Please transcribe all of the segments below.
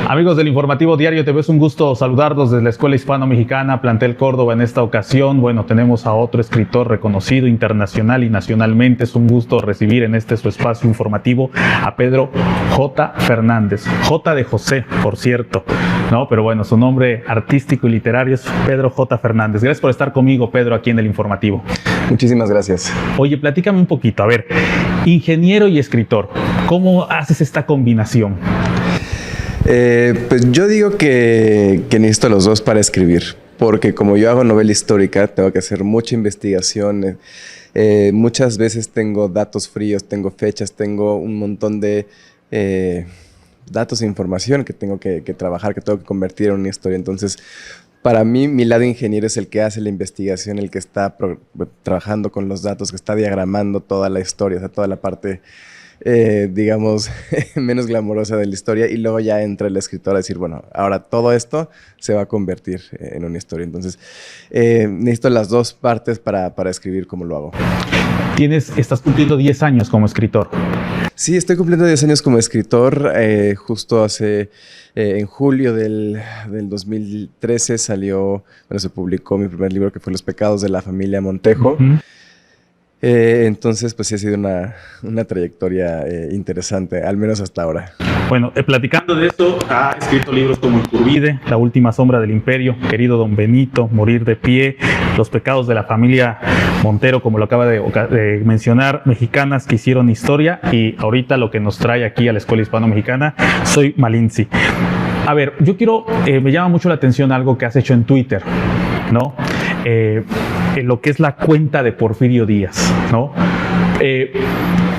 Amigos del Informativo Diario TV, es un gusto saludarlos desde la Escuela Hispano-Mexicana, Plantel Córdoba. En esta ocasión, bueno, tenemos a otro escritor reconocido internacional y nacionalmente. Es un gusto recibir en este su espacio informativo a Pedro J. Fernández. J de José, por cierto, ¿no? Pero bueno, su nombre artístico y literario es Pedro J. Fernández. Gracias por estar conmigo, Pedro, aquí en el Informativo. Muchísimas gracias. Oye, platícame un poquito. A ver, ingeniero y escritor, ¿cómo haces esta combinación? Pues yo digo que necesito los dos para escribir, porque como yo hago novela histórica, tengo que hacer mucha investigación. Muchas veces tengo datos fríos, tengo fechas, tengo un montón de datos e información que tengo que trabajar, que tengo que convertir en una historia. Entonces, para mí, mi lado ingeniero es el que hace la investigación, el que está trabajando con los datos, que está diagramando toda la historia, o sea, toda la parte digamos, menos glamorosa de la historia, y luego ya entra el escritor a decir, bueno, ahora todo esto se va a convertir en una historia. Entonces, necesito las dos partes para escribir como lo hago. Estás cumpliendo 10 años como escritor. Sí, estoy cumpliendo 10 años como escritor. Justo hace, en julio del 2013 se publicó mi primer libro, que fue Los pecados de la familia Montejo. Entonces, pues sí ha sido una trayectoria interesante, al menos hasta ahora. Bueno, platicando de esto, ha escrito libros como Iturbide, La última sombra del imperio, Querido Don Benito, Morir de pie, Los pecados de la familia Montero, como lo acaba de mencionar, Mexicanas que hicieron historia, y ahorita lo que nos trae aquí a la Escuela Hispano-Mexicana, Soy Malinzi. A ver, me llama mucho la atención algo que has hecho en Twitter, ¿no? Lo que es la cuenta de Porfirio Díaz, ¿no?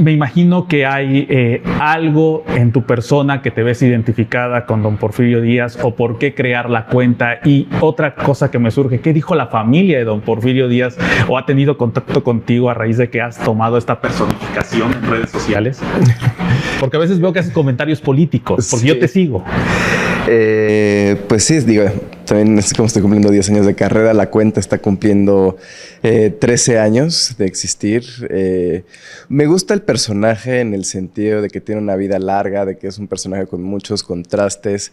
Me imagino que hay algo en tu persona que te ves identificada con don Porfirio Díaz, o por qué crear la cuenta. Y otra cosa que me surge, ¿qué dijo la familia de don Porfirio Díaz, o ha tenido contacto contigo a raíz de que has tomado esta personificación en redes sociales? Porque a veces veo que haces comentarios políticos, porque sí. Yo te sigo. Pues sí, digo, también es como estoy cumpliendo 10 años de carrera, la cuenta está cumpliendo 13 años de existir. Me gusta el personaje en el sentido de que tiene una vida larga, de que es un personaje con muchos contrastes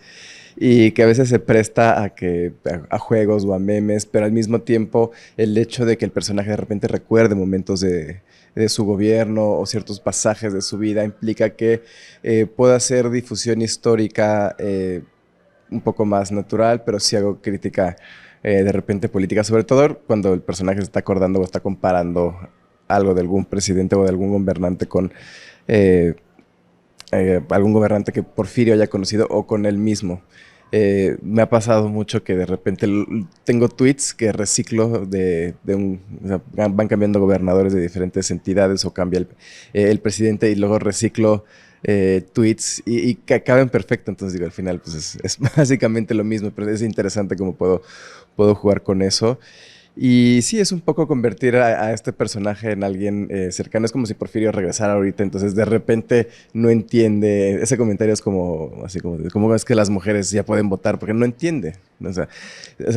y que a veces se presta a juegos o a memes, pero al mismo tiempo el hecho de que el personaje de repente recuerde momentos de su gobierno o ciertos pasajes de su vida implica que pueda hacer difusión histórica un poco más natural, pero sí hago crítica de repente política, sobre todo cuando el personaje se está acordando o está comparando algo de algún presidente o de algún gobernante con algún gobernante que Porfirio haya conocido o con él mismo. Me ha pasado mucho que de repente tengo tweets que reciclo o sea, van cambiando gobernadores de diferentes entidades o cambia el presidente, y luego reciclo tweets y que acaben perfecto. Entonces digo, al final pues es básicamente lo mismo, pero es interesante cómo puedo jugar con eso. Y sí, es un poco convertir a este personaje en alguien cercano. Es como si Porfirio regresara ahorita, entonces de repente no entiende. Ese comentario es como es que las mujeres ya pueden votar, porque no entiende. O sea,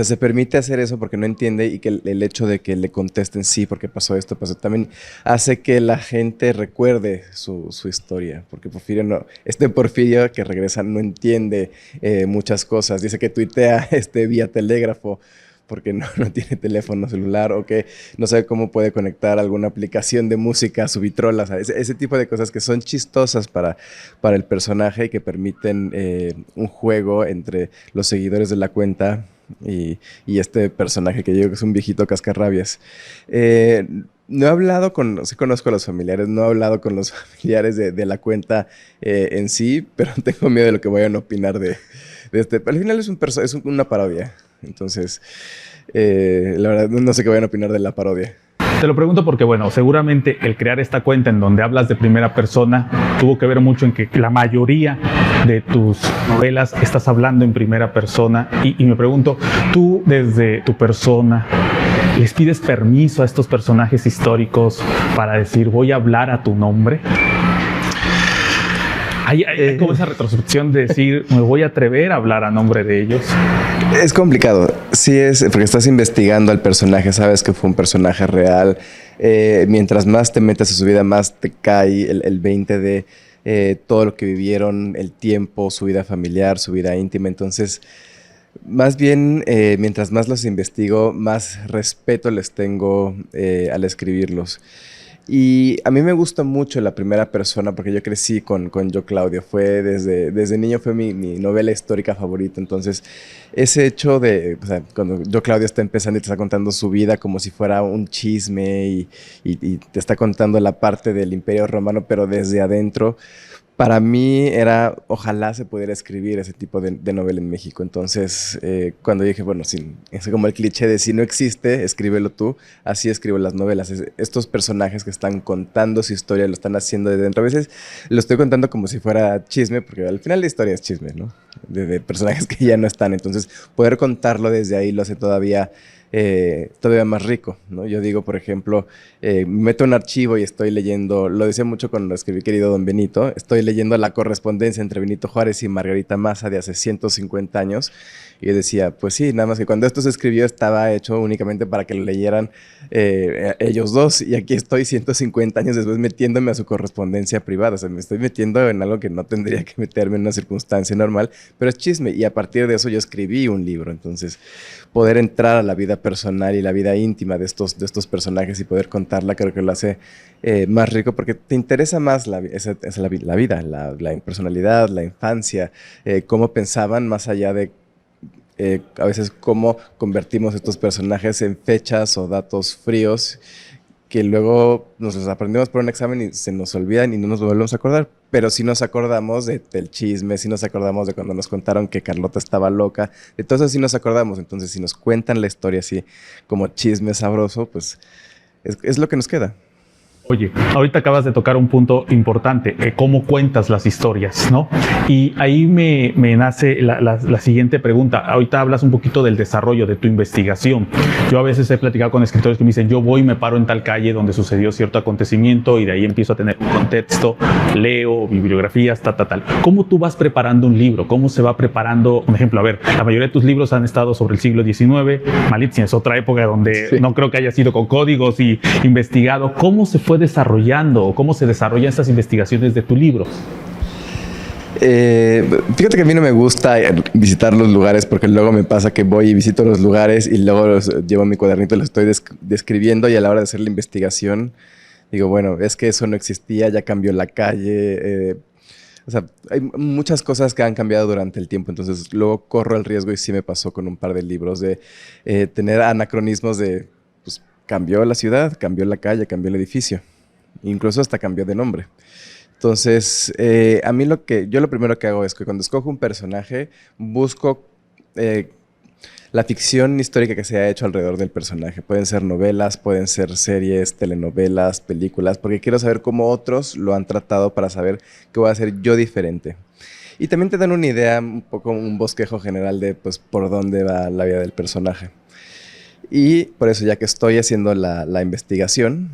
se permite hacer eso porque no entiende, y que el hecho de que le contesten sí, porque pasó esto, también hace que la gente recuerde su historia, porque Porfirio que regresa no entiende muchas cosas. Dice que tuitea vía telégrafo, porque no tiene teléfono celular, o que no sabe cómo puede conectar alguna aplicación de música a su vitrola. O sea, ese tipo de cosas que son chistosas para el personaje y que permiten un juego entre los seguidores de la cuenta y este personaje que yo creo que es un viejito cascarrabias. No he hablado sí conozco a los familiares, no he hablado con los familiares de la cuenta en sí, pero tengo miedo de lo que vayan a opinar de este. Al final es una parodia. Entonces, la verdad, no sé qué vayan a opinar de la parodia. Te lo pregunto porque, bueno, seguramente el crear esta cuenta en donde hablas de primera persona tuvo que ver mucho en que la mayoría de tus novelas estás hablando en primera persona. Y me pregunto, tú desde tu persona, ¿les pides permiso a estos personajes históricos para decir, voy a hablar a tu nombre? Hay como esa retrospección de decir, me voy a atrever a hablar a nombre de ellos. Es complicado, sí es, porque estás investigando al personaje, sabes que fue un personaje real. Mientras más te metes a su vida, más te cae el 20 de todo lo que vivieron, el tiempo, su vida familiar, su vida íntima. Entonces, más bien, mientras más los investigo, más respeto les tengo al escribirlos. Y a mí me gusta mucho la primera persona porque yo crecí con Yo Claudio. Fue desde niño fue mi novela histórica favorita. Entonces, ese hecho de, o sea, cuando Yo Claudio está empezando y te está contando su vida como si fuera un chisme y te está contando la parte del Imperio Romano, pero desde adentro. Para mí era, ojalá se pudiera escribir ese tipo de novela en México. Entonces, cuando dije, bueno, es como el cliché de si no existe, escríbelo tú, así escribo las novelas. Estos personajes que están contando su historia, lo están haciendo de dentro. A veces lo estoy contando como si fuera chisme, porque al final la historia es chisme, ¿no? De personajes que ya no están. Entonces, poder contarlo desde ahí lo hace todavía más rico, ¿no? Yo digo, por ejemplo, meto un archivo y estoy leyendo, lo decía mucho cuando escribí Querido Don Benito, estoy leyendo la correspondencia entre Benito Juárez y Margarita Maza de hace 150 años, y yo decía, pues sí, nada más que cuando esto se escribió estaba hecho únicamente para que lo leyeran ellos dos, y aquí estoy 150 años después metiéndome a su correspondencia privada. O sea, me estoy metiendo en algo que no tendría que meterme en una circunstancia normal, pero es chisme, y a partir de eso yo escribí un libro. Entonces, poder entrar a la vida personal y la vida íntima de estos personajes y poder contarla, creo que lo hace más rico, porque te interesa más la vida, la personalidad, la infancia, cómo pensaban más allá de a veces cómo convertimos estos personajes en fechas o datos fríos que luego nos los aprendemos por un examen y se nos olvidan y no nos volvemos a acordar. Pero sí nos acordamos del chisme, sí nos acordamos de cuando nos contaron que Carlota estaba loca, de todo eso sí nos acordamos. Entonces, si nos cuentan la historia así como chisme sabroso, pues es lo que nos queda. Oye, ahorita acabas de tocar un punto importante, cómo cuentas las historias, ¿no? Y ahí me nace la siguiente pregunta. Ahorita hablas un poquito del desarrollo de tu investigación. Yo a veces he platicado con escritores que me dicen, yo voy y me paro en tal calle donde sucedió cierto acontecimiento y de ahí empiezo a tener un contexto, leo bibliografías, tal. ¿Cómo tú vas preparando un libro? ¿Cómo se va preparando? Un ejemplo, a ver, la mayoría de tus libros han estado sobre el siglo XIX, Malitzin es otra época donde sí, no creo que haya sido con códigos y investigado. ¿Cómo se fue desarrollando o cómo se desarrollan estas investigaciones de tu libro? Fíjate que a mí no me gusta visitar los lugares porque luego me pasa que voy y visito los lugares y luego llevo mi cuadernito y los estoy describiendo, y a la hora de hacer la investigación digo, bueno, es que eso no existía, ya cambió la calle. O sea, hay muchas cosas que han cambiado durante el tiempo, entonces luego corro el riesgo, y sí me pasó con un par de libros, de tener anacronismos de, pues, cambió la ciudad, cambió la calle, cambió el edificio, incluso hasta cambió de nombre. Entonces, a mí yo lo primero que hago es que cuando escojo un personaje, busco la ficción histórica que se ha hecho alrededor del personaje. Pueden ser novelas, pueden ser series, telenovelas, películas, porque quiero saber cómo otros lo han tratado para saber qué voy a hacer yo diferente. Y también te dan una idea, un poco un bosquejo general de, pues, por dónde va la vida del personaje. Y por eso, ya que estoy haciendo la investigación,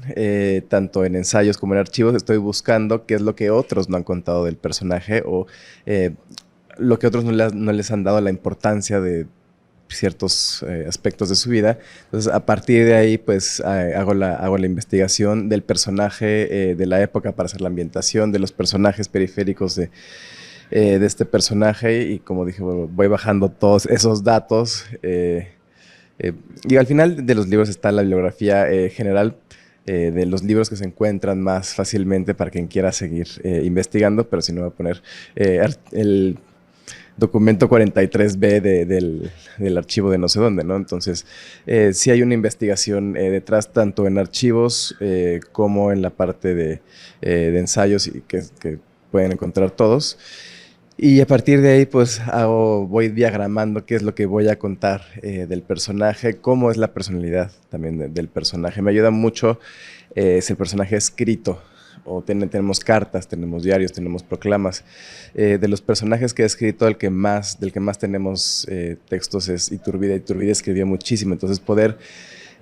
tanto en ensayos como en archivos, estoy buscando qué es lo que otros no han contado del personaje, o lo que otros no les han dado la importancia de ciertos aspectos de su vida. Entonces, a partir de ahí, pues hago la investigación del personaje, de la época, para hacer la ambientación, de los personajes periféricos de este personaje, y como dije, bueno, voy bajando todos esos datos. Y al final de los libros está la bibliografía general de los libros que se encuentran más fácilmente para quien quiera seguir investigando, pero si no, voy a poner el documento 43B del archivo de no sé dónde, ¿no? Entonces, sí hay una investigación detrás, tanto en archivos como en la parte de ensayos, y que pueden encontrar todos. Y a partir de ahí, pues voy diagramando qué es lo que voy a contar del personaje, cómo es la personalidad también del personaje. Me ayuda mucho si el personaje es escrito, o tenemos cartas, tenemos diarios, tenemos proclamas. De los personajes que he escrito, del que más tenemos textos es Iturbide. Iturbide escribía muchísimo, entonces poder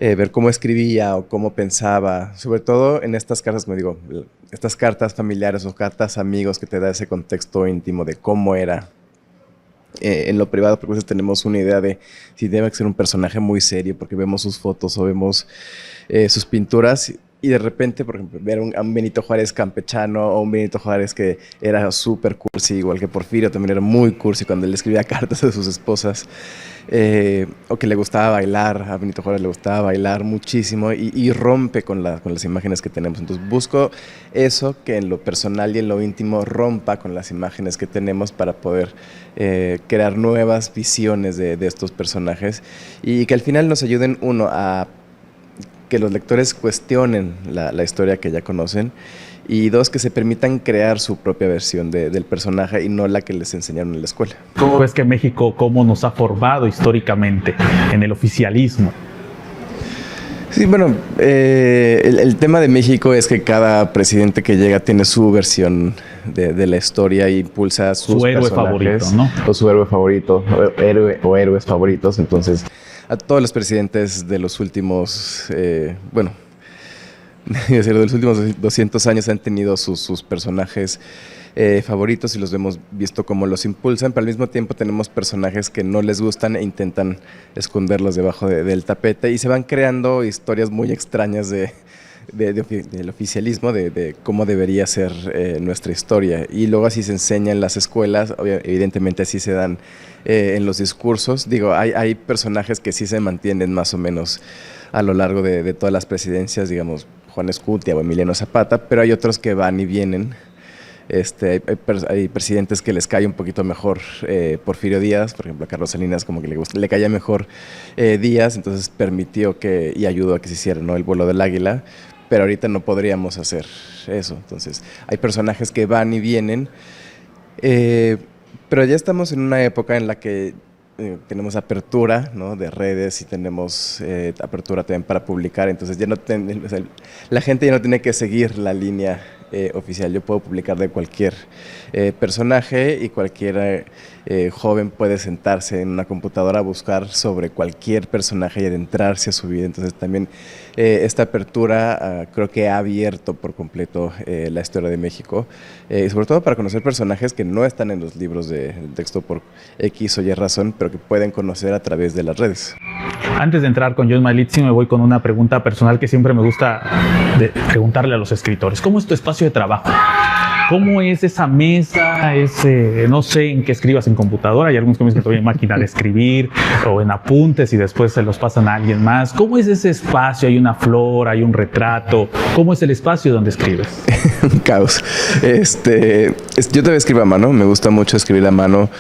ver cómo escribía o cómo pensaba, sobre todo en estas cartas, como digo, estas cartas familiares o cartas amigos que te da ese contexto íntimo de cómo era en lo privado, porque a veces tenemos una idea de si debe ser un personaje muy serio, porque vemos sus fotos o vemos sus pinturas, y de repente, por ejemplo, ver a un Benito Juárez campechano o un Benito Juárez que era súper cursi, igual que Porfirio también era muy cursi cuando él escribía cartas a sus esposas, o que le gustaba bailar, a Benito Juárez le gustaba bailar muchísimo y rompe con las imágenes que tenemos. Entonces busco eso que en lo personal y en lo íntimo rompa con las imágenes que tenemos para poder crear nuevas visiones de estos personajes y que al final nos ayuden, uno, a que los lectores cuestionen la historia que ya conocen, y dos, que se permitan crear su propia versión del personaje y no la que les enseñaron en la escuela. ¿Cómo ves que México, cómo nos ha formado históricamente en el oficialismo? Sí, bueno, el tema de México es que cada presidente que llega tiene su versión de la historia y impulsa sus héroe favorito, ¿no? O su héroe favorito, o héroes favoritos. Entonces, a todos los presidentes de los últimos, de los últimos 200 años han tenido sus personajes favoritos y los hemos visto cómo los impulsan, pero al mismo tiempo tenemos personajes que no les gustan e intentan esconderlos debajo del tapete y se van creando historias muy extrañas del oficialismo, de cómo debería ser nuestra historia, y luego así se enseña en las escuelas, evidentemente así se dan en los discursos. Digo, hay personajes que sí se mantienen más o menos a lo largo de todas las presidencias, digamos Juan Escutia o Emiliano Zapata, pero hay otros que van y vienen. Hay presidentes que les cae un poquito mejor Porfirio Díaz, por ejemplo a Carlos Salinas como que le caía mejor Díaz, entonces permitió y ayudó a que se hiciera, ¿no?, el vuelo del águila, pero ahorita no podríamos hacer eso. Entonces hay personajes que van y vienen, pero ya estamos en una época en la que tenemos apertura, ¿no?, de redes, y tenemos apertura también para publicar, entonces ya no la gente ya no tiene que seguir la línea oficial. Yo puedo publicar de cualquier personaje y cualquier joven puede sentarse en una computadora a buscar sobre cualquier personaje y adentrarse a su vida. Entonces también esta apertura creo que ha abierto por completo la historia de México, sobre todo para conocer personajes que no están en los libros de texto por X o Y razón, pero que pueden conocer a través de las redes. Antes de entrar con John Malizzi, me voy con una pregunta personal que siempre me gusta preguntarle a los escritores. ¿Cómo es tu espacio de trabajo? ¿Cómo es esa mesa? No sé en qué escribas en computadora. Hay algunos que me dicen que todavía en máquina de escribir o en apuntes y después se los pasan a alguien más. ¿Cómo es ese espacio? ¿Hay una flor? ¿Hay un retrato? ¿Cómo es el espacio donde escribes? Un caos. Yo todavía escribo a mano. Me gusta mucho escribir a mano.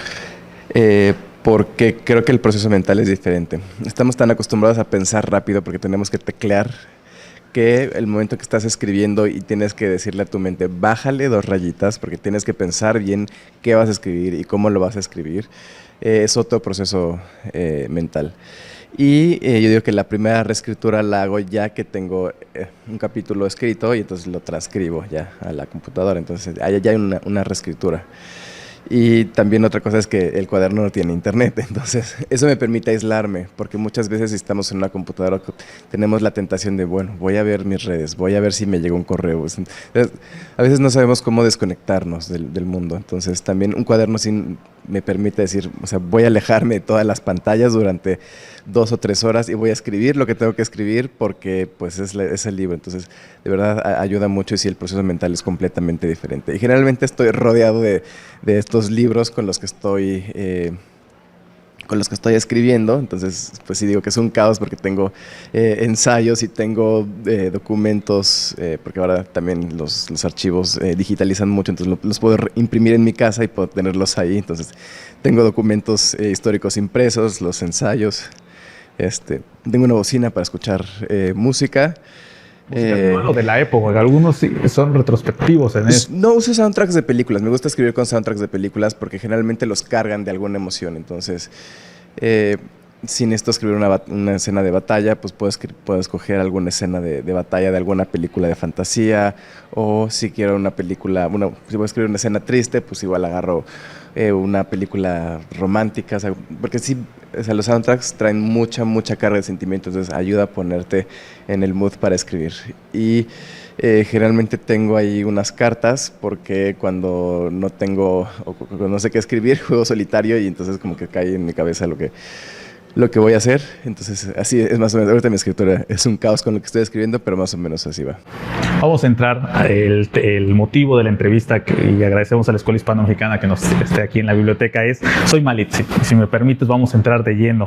Porque creo que el proceso mental es diferente. Estamos tan acostumbrados a pensar rápido porque tenemos que teclear, que el momento que estás escribiendo y tienes que decirle a tu mente, bájale 2 rayitas, porque tienes que pensar bien qué vas a escribir y cómo lo vas a escribir, es otro proceso mental. Y yo digo que la primera reescritura la hago ya que tengo un capítulo escrito y entonces lo transcribo ya a la computadora, entonces ya hay una reescritura. Y también otra cosa es que el cuaderno no tiene internet, entonces eso me permite aislarme, porque muchas veces si estamos en una computadora tenemos la tentación de, bueno, voy a ver mis redes, voy a ver si me llegó un correo. A veces no sabemos cómo desconectarnos del mundo, entonces también un cuaderno sí me permite decir, o sea, voy a alejarme de todas las pantallas durante 2 o 3 horas y voy a escribir lo que tengo que escribir porque pues es el libro. Entonces de verdad ayuda mucho, y sí, el proceso mental es completamente diferente. Y generalmente estoy rodeado de estos libros con los que estoy escribiendo, entonces pues sí digo que es un caos porque tengo ensayos y tengo documentos, porque ahora también los archivos digitalizan mucho, entonces los puedo imprimir en mi casa y puedo tenerlos ahí. Entonces tengo documentos históricos impresos, los ensayos, tengo una bocina para escuchar música. Lo de la época, algunos sí son retrospectivos en eso. No uso soundtracks de películas, me gusta escribir con soundtracks de películas porque generalmente los cargan de alguna emoción. Entonces, si necesito escribir una escena de batalla, pues puedo escoger alguna escena de batalla de alguna película de fantasía, o si quiero una película, si voy a escribir una escena triste, pues igual agarro una película romántica, o sea, porque sí, o sea, los soundtracks traen mucha carga de sentimientos, entonces ayuda a ponerte en el mood para escribir. Y generalmente tengo ahí unas cartas, porque cuando no tengo, o cuando no sé qué escribir, juego solitario y entonces como que cae en mi cabeza lo que voy a hacer. Entonces así es más o menos. Ahorita mi escritura es un caos con lo que estoy escribiendo, pero más o menos así va. Vamos a entrar el motivo de la entrevista y agradecemos a la Escuela Hispano-Mexicana que nos esté aquí en la biblioteca. Soy Malitzin, y si me permites vamos a entrar de lleno.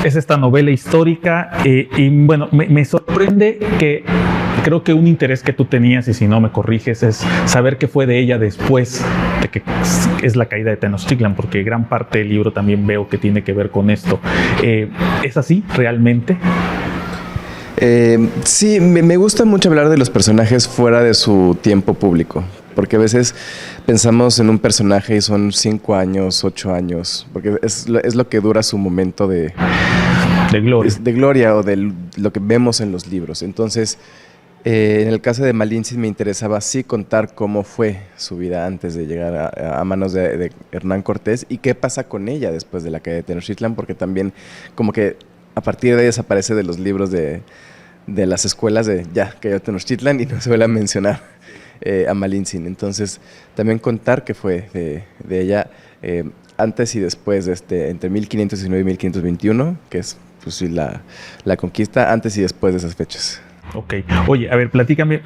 Es esta novela histórica y bueno, me sorprende que creo que un interés que tú tenías, y si no me corriges, es saber qué fue de ella después de que es la caída de Tenochtitlan, porque gran parte del libro también veo que tiene que ver con esto. ¿Es así realmente? Sí, me gusta mucho hablar de los personajes fuera de su tiempo público, porque a veces pensamos en un personaje y son 5 años, 8 años, porque es lo que dura su momento de gloria o de lo que vemos en los libros. Entonces, en el caso de Malintzin me interesaba sí contar cómo fue su vida antes de llegar a manos de Hernán Cortés y qué pasa con ella después de la caída de Tenochtitlan, porque también como que a partir de ahí desaparece de los libros de las escuelas de ya cayó Tenochtitlan y no se vuelve a mencionar a Malintzin. Entonces también contar qué fue de ella antes y después de entre 1519 y 1521, que es pues, sí, la conquista, antes y después de esas fechas. Ok. Oye, a ver, platícame,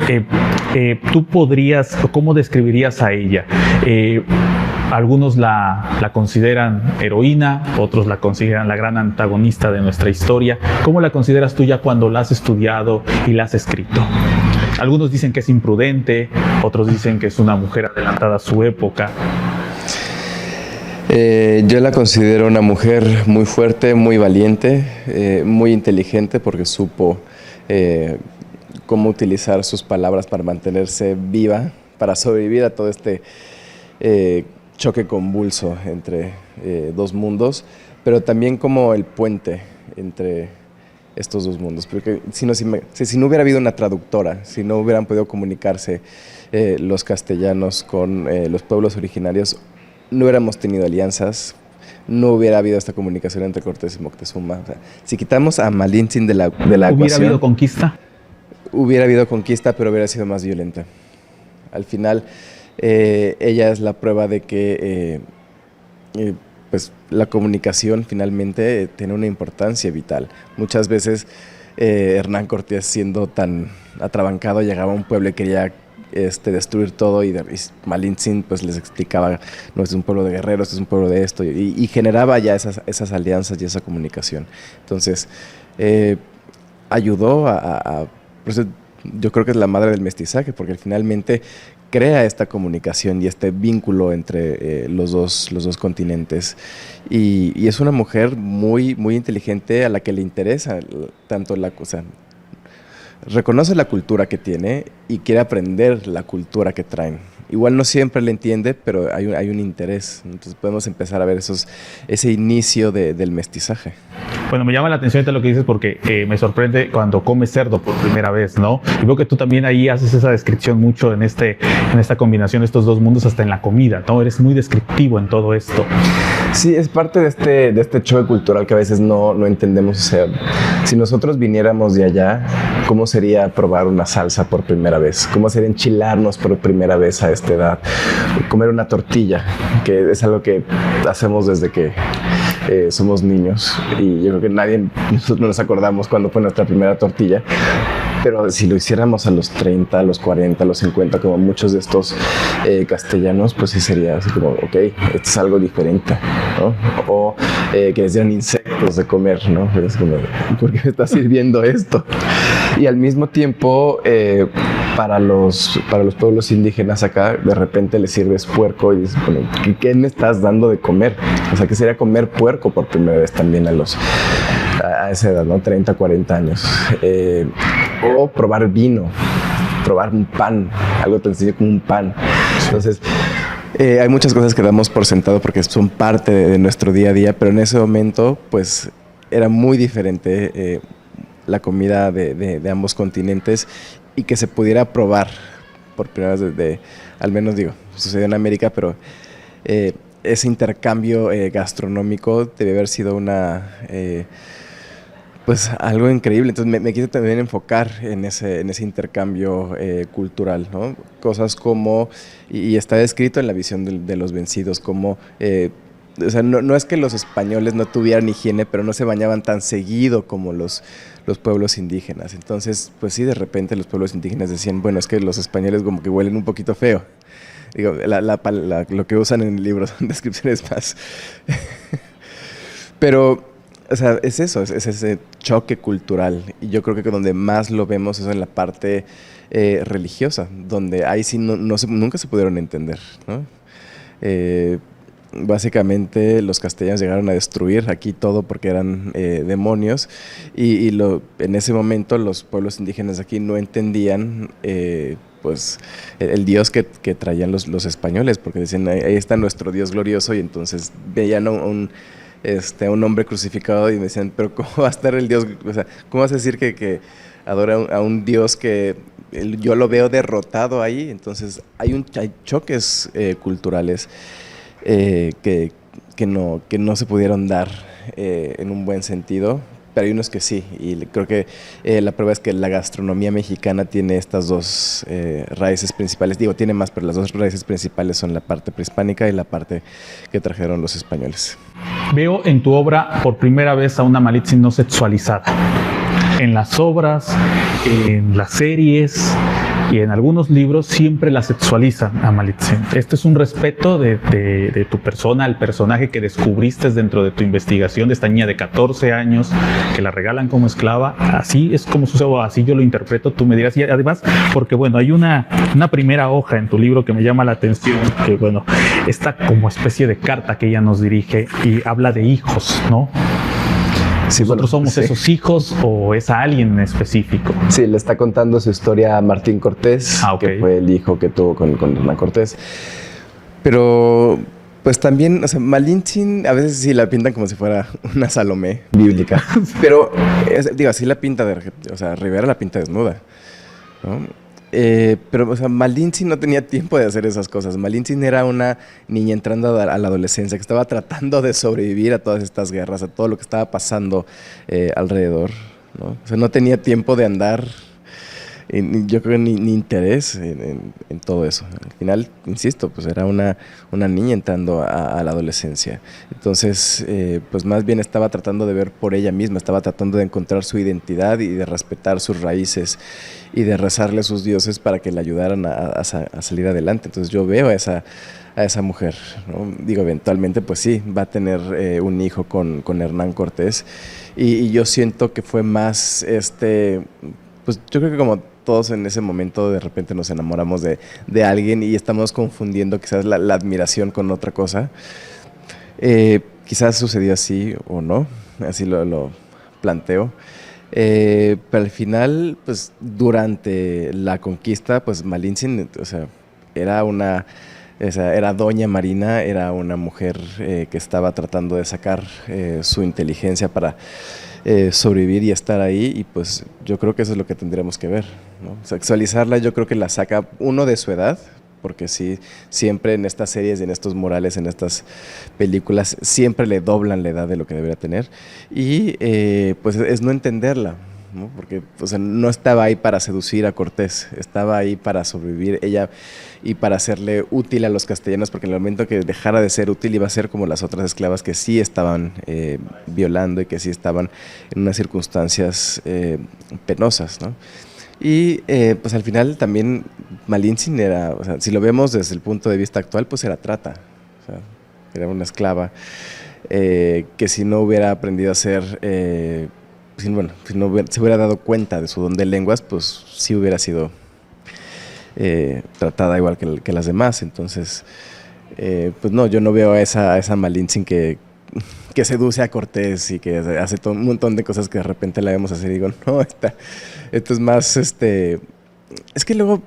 ¿tú podrías, o cómo describirías a ella? Algunos la consideran heroína, otros la consideran la gran antagonista de nuestra historia. ¿Cómo la consideras tú ya cuando la has estudiado y la has escrito? Algunos dicen que es imprudente, otros dicen que es una mujer adelantada a su época. Yo la considero una mujer muy fuerte, muy valiente, muy inteligente, porque supo cómo utilizar sus palabras para mantenerse viva, para sobrevivir a todo este choque convulso entre dos mundos, pero también como el puente entre estos dos mundos, porque si no hubiera habido una traductora, si no hubieran podido comunicarse los castellanos con los pueblos originarios, no hubiéramos tenido alianzas, no hubiera habido esta comunicación entre Cortés y Moctezuma. O sea, si quitamos a Malintzin de la ecuación... ¿Hubiera habido conquista? Hubiera habido conquista, pero hubiera sido más violenta. Al final, ella es la prueba de que pues, la comunicación finalmente tiene una importancia vital. Muchas veces Hernán Cortés, siendo tan atrabancado, llegaba a un pueblo y quería destruir todo, y Malintzin pues les explicaba, no, es un pueblo de guerreros, es un pueblo de esto, y generaba ya esas alianzas y esa comunicación. Entonces ayudó por eso yo creo que es la madre del mestizaje, porque finalmente crea esta comunicación y este vínculo entre los dos continentes, y es una mujer muy inteligente a la que le interesa tanto la cosa. Reconoce la cultura que tiene y quiere aprender la cultura que traen. Igual no siempre le entiende, pero hay un interés. Entonces podemos empezar a ver ese inicio del mestizaje. Bueno, me llama la atención lo que dices, porque me sorprende cuando comes cerdo por primera vez, ¿no? Y veo que tú también ahí haces esa descripción mucho en esta combinación de estos dos mundos, hasta en la comida, ¿no? Eres muy descriptivo en todo esto. Sí, es parte de este choque cultural que a veces no entendemos. O sea, si nosotros viniéramos de allá, ¿cómo sería probar una salsa por primera vez? ¿Cómo sería enchilarnos por primera vez a esta edad? Comer una tortilla, que es algo que hacemos desde que somos niños, y yo creo que nosotros no nos acordamos cuándo fue nuestra primera tortilla. Pero si lo hiciéramos a los 30, a los 40, a los 50, como muchos de estos castellanos, pues sí sería así como, ok, esto es algo diferente, ¿no? O que les dieran insectos de comer, ¿no? Es como, ¿por qué me está sirviendo esto? Y al mismo tiempo, para los pueblos indígenas acá, de repente les sirves puerco y dices, bueno, ¿qué me estás dando de comer? O sea, que sería comer puerco por primera vez también a esa edad, ¿no? 30, 40 años. O probar vino, probar un pan, algo tan sencillo como un pan. Entonces, Hay muchas cosas que damos por sentado porque son parte de nuestro día a día, pero en ese momento, pues, era muy diferente la comida de ambos continentes y que se pudiera probar por primera vez al menos digo, sucedió en América, pero ese intercambio gastronómico debe haber sido pues algo increíble. Entonces me quise también enfocar en ese intercambio cultural, ¿no? Cosas como, y está escrito en la visión de los vencidos, como, o sea, no es que los españoles no tuvieran higiene, pero no se bañaban tan seguido como los pueblos indígenas. Entonces, pues sí, de repente los pueblos indígenas decían, bueno, es que los españoles como que huelen un poquito feo. Digo, lo que usan en el libro son descripciones más. Pero, o sea, es eso, es ese choque cultural. Y yo creo que donde más lo vemos es en la parte religiosa, donde ahí sí nunca se pudieron entender, ¿no? Básicamente los castellanos llegaron a destruir aquí todo porque eran demonios y en ese momento los pueblos indígenas de aquí no entendían pues el Dios que traían los españoles, porque decían, ahí está nuestro Dios glorioso, y entonces veían a un hombre crucificado y me decían, pero ¿cómo va a estar el Dios? O sea, ¿cómo vas a decir que adora a un Dios que yo lo veo derrotado ahí? Entonces hay choques culturales que no se pudieron dar en un buen sentido, pero hay unos que sí, y creo que la prueba es que la gastronomía mexicana tiene estas dos raíces principales. Digo, tiene más, pero las dos raíces principales son la parte prehispánica y la parte que trajeron los españoles. Veo en tu obra por primera vez a una Malitzin no sexualizada. En las obras, en las series y en algunos libros siempre la sexualizan a Malitzin. Este es un respeto de tu persona al personaje que descubriste dentro de tu investigación de esta niña de 14 años que la regalan como esclava. Así es como sucede, así yo lo interpreto, tú me dirás. Y además, porque bueno, hay una primera hoja en tu libro que me llama la atención, que bueno, esta como especie de carta que ella nos dirige y habla de hijos, ¿no? Sí, ¿Nosotros somos esos hijos o es a alguien en específico? Sí, le está contando su historia a Martín Cortés, okay, que fue el hijo que tuvo con Hernán Cortés. Pero, pues también, o sea, Malintzin a veces sí la pintan como si fuera una Salomé bíblica. Pero, digo, así la pinta, o sea, Rivera la pinta desnuda, ¿no? Pero, o sea, Malintzin no tenía tiempo de hacer esas cosas. Malintzin era una niña entrando a la adolescencia que estaba tratando de sobrevivir a todas estas guerras, a todo lo que estaba pasando alrededor, ¿no? O sea, no tenía tiempo de andar, yo creo ni interés en todo eso. Al final, insisto, pues era una niña entrando a la adolescencia. Entonces, pues más bien estaba tratando de ver por ella misma, estaba tratando de encontrar su identidad y de respetar sus raíces y de rezarle a sus dioses para que le ayudaran a salir adelante. Entonces yo veo a esa mujer, ¿no? Digo, eventualmente pues sí, va a tener un hijo con Hernán Cortés y yo siento que fue más pues yo creo que como todos en ese momento de repente nos enamoramos de alguien y estamos confundiendo quizás la admiración con otra cosa. Quizás sucedió así o no, así lo planteo. Pero al final, pues durante la conquista, pues Malintzin, o sea, era doña Marina, era una mujer que estaba tratando de sacar su inteligencia para sobrevivir y estar ahí, y pues yo creo que eso es lo que tendríamos que ver, ¿no? Sexualizarla yo creo que la saca uno de su edad, porque sí, siempre en estas series, en estos murales, en estas películas, siempre le doblan la edad de lo que debería tener, y pues es no entenderla, ¿no? Porque o sea, no estaba ahí para seducir a Cortés, estaba ahí para sobrevivir ella y para hacerle útil a los castellanos, porque en el momento que dejara de ser útil iba a ser como las otras esclavas que sí estaban violando y que sí estaban en unas circunstancias penosas, ¿no? Y pues al final también Malintzin era, o sea, si lo vemos desde el punto de vista actual, pues era trata, o sea, era una esclava que si no hubiera aprendido a ser, si no se hubiera dado cuenta de su don de lenguas, pues sí hubiera sido tratada igual que las demás. Entonces, pues no, yo no veo a esa Malintzin que seduce a Cortés y que hace un montón de cosas que de repente la vemos hacer y digo, no, esto es más, es que luego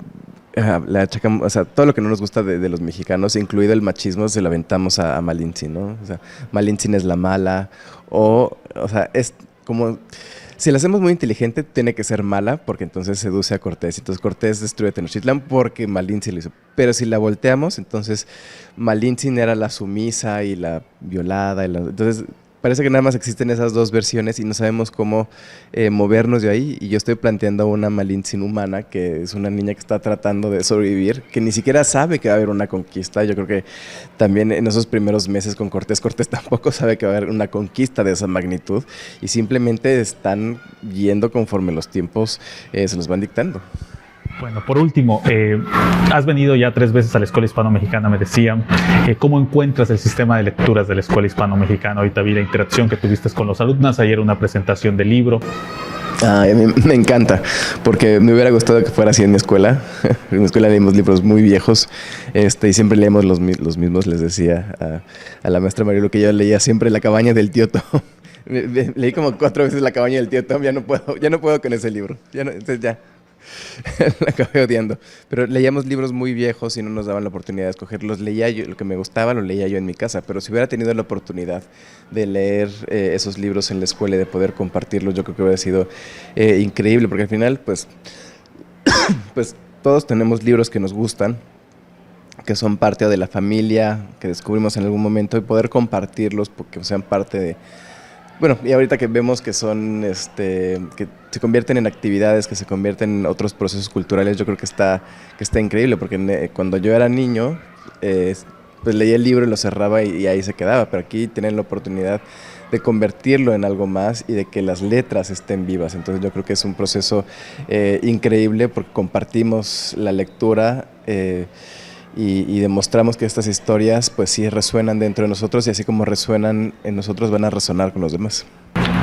le achacamos, o sea, todo lo que no nos gusta de los mexicanos, incluido el machismo, se lo aventamos a Malintzin, ¿no? O sea, Malintzin es la mala, o sea, es como... Si la hacemos muy inteligente, tiene que ser mala, porque entonces seduce a Cortés. Entonces Cortés destruye Tenochtitlán porque Malintzin lo hizo. Pero si la volteamos, entonces Malintzin era la sumisa y la violada. Entonces parece que nada más existen esas dos versiones y no sabemos cómo movernos de ahí. Y yo estoy planteando una Malintzin humana, que es una niña que está tratando de sobrevivir, que ni siquiera sabe que va a haber una conquista. Yo creo que también en esos primeros meses con Cortés tampoco sabe que va a haber una conquista de esa magnitud y simplemente están yendo conforme los tiempos se los van dictando. Bueno, por último, has venido ya 3 veces a la Escuela Hispano-Mexicana, me decían. ¿Cómo encuentras el sistema de lecturas de la Escuela Hispano-Mexicana? Ahorita vi la interacción que tuviste con los alumnos, ayer una presentación del libro. A mí me encanta, porque me hubiera gustado que fuera así en mi escuela. En mi escuela leímos libros muy viejos y siempre leemos los mismos. Les decía a la maestra Marilu que yo leía siempre La cabaña del tío Tom. Leí como 4 veces La cabaña del tío Tom, ya no puedo con ese libro. Entonces ya. La acabé odiando. Pero leíamos libros muy viejos y no nos daban la oportunidad de escogerlos. Leía yo, lo que me gustaba lo leía yo en mi casa, pero si hubiera tenido la oportunidad de leer esos libros en la escuela y de poder compartirlos, yo creo que hubiera sido increíble, porque al final, pues todos tenemos libros que nos gustan, que son parte de la familia, que descubrimos en algún momento, y poder compartirlos porque sean parte de... Bueno, y ahorita que vemos que son, que se convierten en actividades, que se convierten en otros procesos culturales, yo creo que está increíble, porque cuando yo era niño, pues leía el libro y lo cerraba y ahí se quedaba, pero aquí tienen la oportunidad de convertirlo en algo más y de que las letras estén vivas. Entonces yo creo que es un proceso increíble porque compartimos la lectura y demostramos que estas historias pues sí resuenan dentro de nosotros y así como resuenan en nosotros van a resonar con los demás.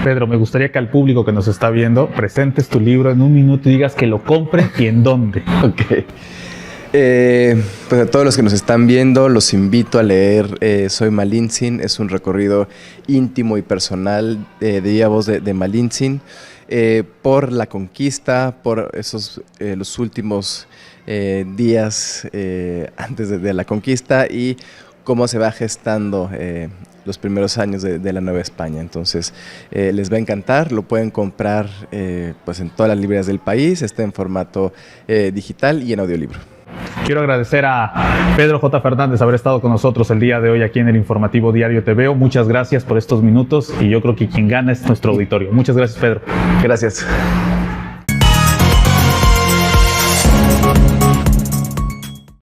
Pedro, me gustaría que al público que nos está viendo presentes tu libro en un minuto y digas que lo compren y en dónde. Ok. Pues a todos los que nos están viendo los invito a leer Soy Malintzin. Es un recorrido íntimo y personal de viva voz de Malintzin por la conquista, por esos los últimos días antes de la conquista y cómo se va gestando los primeros años de la Nueva España. Entonces les va a encantar, lo pueden comprar pues en todas las librerías del país, está en formato digital y en audiolibro. Quiero agradecer a Pedro J. Fernández haber estado con nosotros el día de hoy aquí en el Informativo Diario TVO. Muchas gracias por estos minutos y yo creo que quien gana es nuestro auditorio. Muchas gracias, Pedro. Gracias.